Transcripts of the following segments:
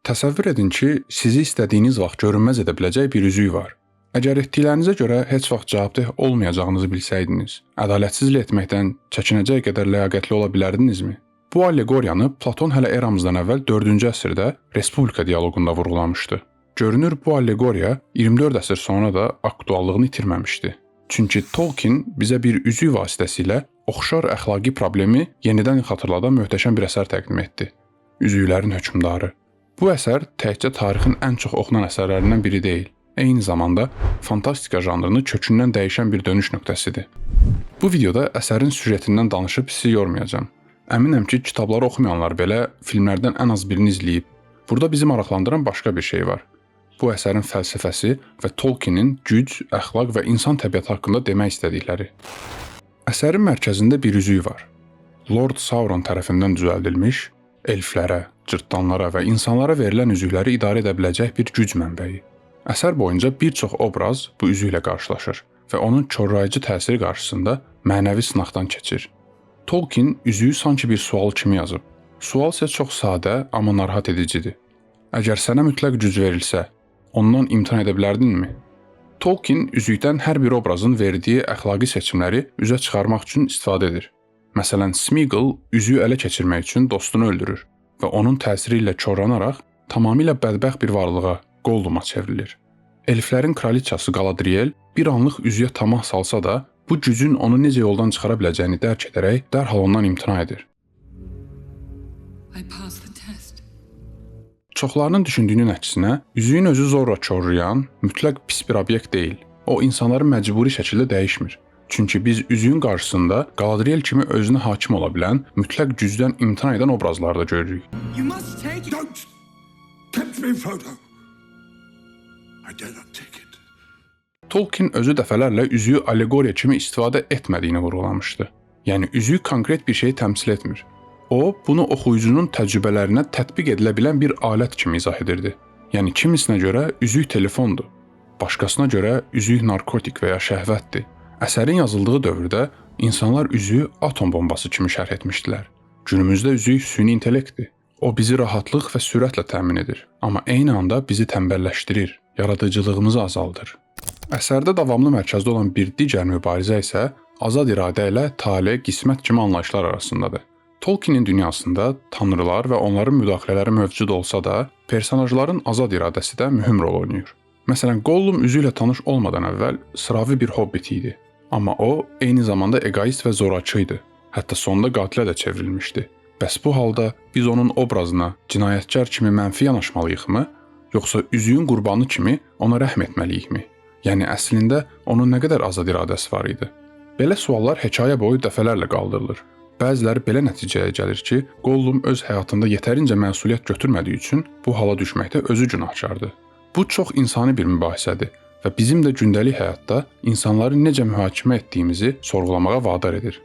Təsəvvür edin ki, sizi istədiyiniz vaxt görünməz edə biləcək bir üzük var. Əgər etdiklərinizə görə heç vaxt cavabdeh olmayacağınızı bilsəydiniz, ədalətsizlik etməkdən çəkinəcək qədər ləyaqətli ola bilərdinizmi? Bu alleqoriyanı Platon hələ eramızdan əvvəl 4-cü əsrdə Respublika dialoqunda vurğulamışdı. Görünür bu allegoriya 24 əsr sonra da aktuallığını itirməmişdi. Çünki Tolkien bizə bir üzük vasitəsilə oxşar əxlaqi problemi yenidən xatırladan möhtəşəm bir əsər təqdim etdi. Üzüklərin hökmdarı. Bu əsər təkcə tarixin ən çox oxunan əsərlərindən biri deyil. Eyni zamanda fantastika janrını kökündən dəyişən bir dönüş nöqtəsidir. Bu videoda əsərin süjetindən danışıb sizi yormayacağam. Əminəm ki, kitabları oxumayanlar belə filmlərdən ən az birini izləyib. Burada bizi maraqlandıran başqa bir şey var. Bu əsərin fəlsəfəsi və Tolkienin güc, əxlaq və insan təbiəti haqqında demək istədikləri. Əsərin mərkəzində bir üzük var. Lord Sauron tərəfindən düzəldilmiş, elflərə, cırtdanlara və insanlara verilən üzükləri idarə edə biləcək bir güc mənbəyi. Əsər boyunca bir çox obraz bu üzüklə qarşılaşır və onun korlayıcı təsiri qarşısında mənəvi sınaqdan keçir. Tolkien üzüyü sanki bir sual kimi yazıb. Sual isə çox sadə, amma narahat edicidir. Əgər sənə mütləq güc verilsə, ondan imtina edə bilərdinmi? Tolkien üzükdən hər bir obrazın verdiyi əxlaqi seçimləri üzə çıxarmaq üçün istifadə edir. Məsələn, Smeagol üzüyü ələ keçirmək üçün dostunu öldürür və onun təsiri ilə korlanaraq tamamilə bədbəxt bir varlığa, Golluma çevrilir. Elflərin kraliçası Galadriel bir anlıq üzüyə tamah salsa da, bu gücün onu necə yoldan çıxara biləcəyini dərk edərək dərhal ondan imtina edir. Çoxlarının düşündüyünün əksinə, üzüyün özü zorla korlayan, mütləq pis bir obyekt deyil. O, insanları məcburi şəkildə dəyişmir. Çünki biz üzüyün qarşısında Galadriel kimi özünə hakim ola bilən, mütləq gücdən imtina edən obrazlarda görürük. Tolkien özü dəfələrlə üzüyü allegoriya kimi istifadə etmədiyini vurğulamışdı. Yəni, üzük konkret bir şeyi təmsil etmir. O, bunu oxuyucunun təcrübələrinə tətbiq edilə bilən bir alət kimi izah edirdi. Yəni, kimisinə görə üzük telefondur, başqasına görə üzük narkotik və ya şəhvətdir. Əsərin yazıldığı dövrdə insanlar üzüyü atom bombası kimi şərh etmişdilər. Günümüzdə üzük süni intellektdir. O bizi rahatlıq və sürətlə təmin edir, amma eyni anda bizi tənbəlləşdirir, yaradıcılığımızı azaldır. Əsərdə davamlı mərkəzdə olan bir digər mübarizə isə azad iradə ilə tale, qismət kimi anlayışlar arasındadır. Tolkienin dünyasında tanrılar və onların müdaxilələri mövcud olsa da, personajların azad iradəsi də mühüm rol oynayır. Məsələn, Gollum üzü ilə tanış olmadan əvvəl sıravi bir hobbit idi. Amma o, eyni zamanda egoist və zorakı idi. Hətta sonunda qatilə də çevrilmişdi. Bəs bu halda biz onun obrazına cinayətkar kimi mənfi yanaşmalıyıqmı, yoxsa üzüyün qurbanı kimi ona rəhm etməliyikmi? Yəni, əslində onun nə qədər azad iradəsi var idi? Belə suallar hekayə boyu dəfələrlə qaldırılır. Bəziləri belə nəticəyə gəlir ki, Gollum öz həyatında yetərincə məsuliyyət götürmədiyi üçün bu hala düşməkdə özü günahkardır. Bu çox insani bir mübahisədir və bizim də gündəlik həyatda insanları necə mühakimə etdiyimizi sorğulamağa vadar edir.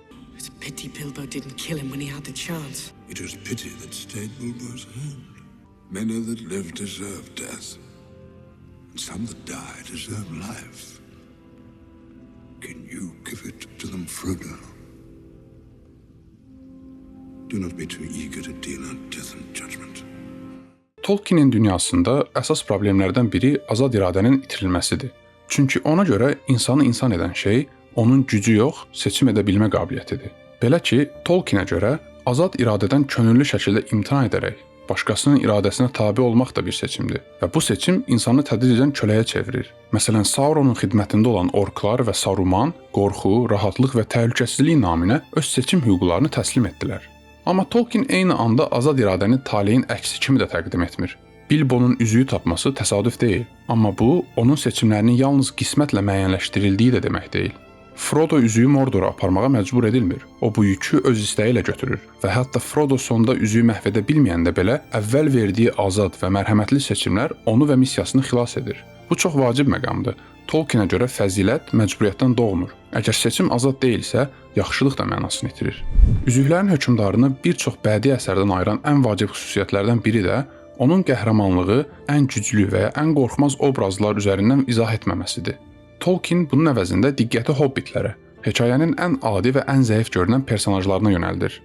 Tolkienin dünyasında əsas problemlərdən biri azad iradənin itirilməsidir. Çünki ona görə insanı insan edən şey onun gücü yox, seçim edə bilmə qabiliyyətidir. Belə ki, Tolkienə görə azad iradədən könüllü şəkildə imtina edərək başqasının iradəsinə tabe olmaq da bir seçimdir və bu seçim insanı tədricən köləyə çevirir. Məsələn, Sauronun xidmətində olan orklar və Saruman qorxu, rahatlıq və təhlükəsizlik naminə öz seçim hüquqlarını təslim etdilər. Amma Tolkien eyni anda azad iradəni taleyin əksi kimi də təqdim etmir. Bilbonun üzüyü tapması təsadüf deyil, amma bu, onun seçimlərinin yalnız qismətlə müəyyənləşdirildiyi də demək deyil. Frodo üzüyü Mordora aparmağa məcbur edilmir. O bu yükü öz istəyi ilə götürür və hətta Frodo sonda üzüyü məhv edə bilməyəndə belə əvvəl verdiyi azad və mərhəmətli seçimlər onu və missiyasını xilas edir. Bu çox vacib məqamdır. Tolkienə görə fəzilət məcburiyyətdən doğmur. Əgər seçim azad deyilsə, yaxşılıq da mənasını itirir. Üzüklərin hökmdarını bir çox bədii əsərdən ayıran ən vacib xüsusiyyətlərdən biri də onun qəhrəmanlığı ən güclü və ya ən qorxmaz obrazlar üzərindən izah etməməsidir. Tolkien bunun əvəzində diqqəti hobbitlərə, hekayənin ən adi və ən zəif görünən personajlarına yönəldir.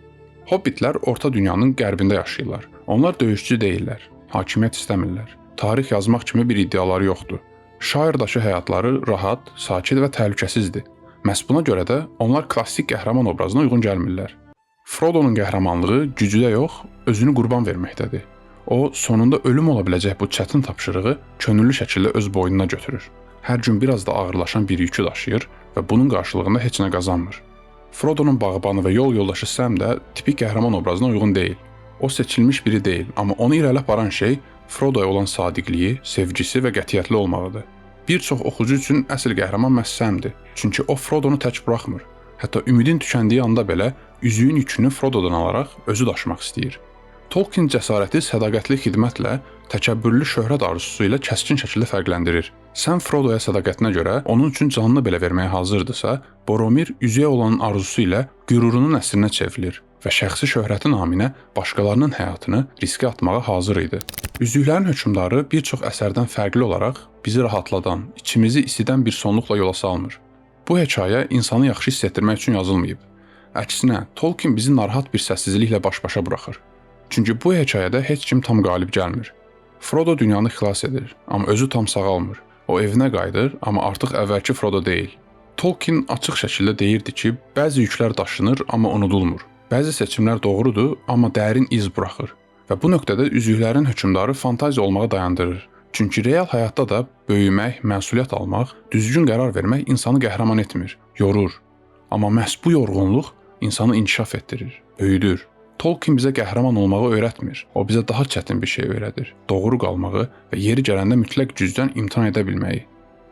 Hobbitlər Orta Dünyanın qərbində yaşayırlar. Onlar döyüşçü deyillər. hakimiyyət istəmirlər. Tarix yazmaq kimi bir iddiaları yoxdur. Şairdakı həyatları rahat, sakit və təhlükəsizdir. Məhz buna görə də onlar klassik qəhrəman obrazına uyğun gəlmirlər. Frodo'nun qəhrəmanlığı gücüdə yox, özünü qurban verməkdədir. O, sonunda ölüm ola biləcək bu çətin tapşırığı könüllü şəkildə öz boynuna götürür. Hər gün biraz da ağırlaşan bir yükü daşıyır və bunun qarşılığında heç nə qazanmır. Frodo'nun bağbanı və yol yoldaşı Sam da tipik qəhrəman obrazına uyğun deyil. O seçilmiş biri deyil, amma onu irəli aparan şey Frodo'ya olan sadiqliyi, sevgisi və qətiyyətli olmağıdır. Bir çox oxucu üçün əsl qəhrəman məhz Sam'dir. Çünki o Frodo'nu tək buraxmır. Hətta ümidin tükəndiyi anda belə üzüyün yükünü Frodo'dan alaraq özü daşımaq istəyir. Tolkien cəsarəti sədaqətli xidmətlə, təkəbbürlü şöhrət arzusu ilə kəskin şəkildə fərqləndirir. Sam Frodo'ya sədaqətinə görə onun üçün canını belə verməyə hazırdısa, Boromir üzüyə olan arzusu ilə qürurunun əsrinə çevrilir və şəxsi şöhrəti naminə başqalarının həyatını riskə atmağa hazır idi. Üzüklərin hökmdarı bir çox əsərdən fərqli olaraq bizi rahatladan, içimizi isidən bir sonluqla yola salmır. Bu hekayə insanı yaxşı hiss etdirmək üçün yazılmayıb. Əksinə, Tolkien bizi narahat bir səssizliklə baş-başa buraxır. Çünki bu hekayədə heç kim tam qalib gəlmir. Frodo dünyanı xilas edir, amma özü tam sağalmır. O evinə qayıdır, amma artıq əvvəlki Frodo deyil. Tolkien açıq şəkildə deyirdi ki, bəzi yüklər daşınır, amma unudulmur. Bəzi seçimlər doğrudur, amma dərin iz buraxır. Və bu nöqtədə üzüklərin hökmdarı fantaziya olmağı dayandırır. Çünki real həyatda da böyümək, məsuliyyət almaq, düzgün qərar vermək insanı qəhrəman etmir, yorur. Amma məhz bu yorğunluq insanı inkişaf etdirir, böyüdür. Tolkien bizə qəhrəman olmağı öyrətmir. O bizə daha çətin bir şey öyrədir. Doğru qalmağı və yeri gələndə mütləq gücdən imtina edə bilməyi.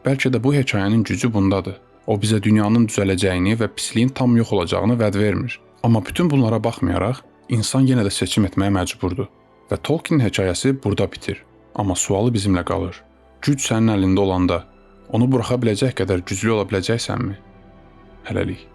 Bəlkə də bu hekayənin gücü bundadır. O bizə dünyanın düzələcəyini və pisliyin tam yox olacağını vəd vermir. Amma bütün bunlara baxmayaraq, insan yenə də seçim etməyə məcburdur. Və Tolkien hekayəsi burada bitir. Amma sualı bizimlə qalır. Güc sənin əlində olanda, onu buraxa biləcək qədər güclü ola biləcəksənmi? Hələlik.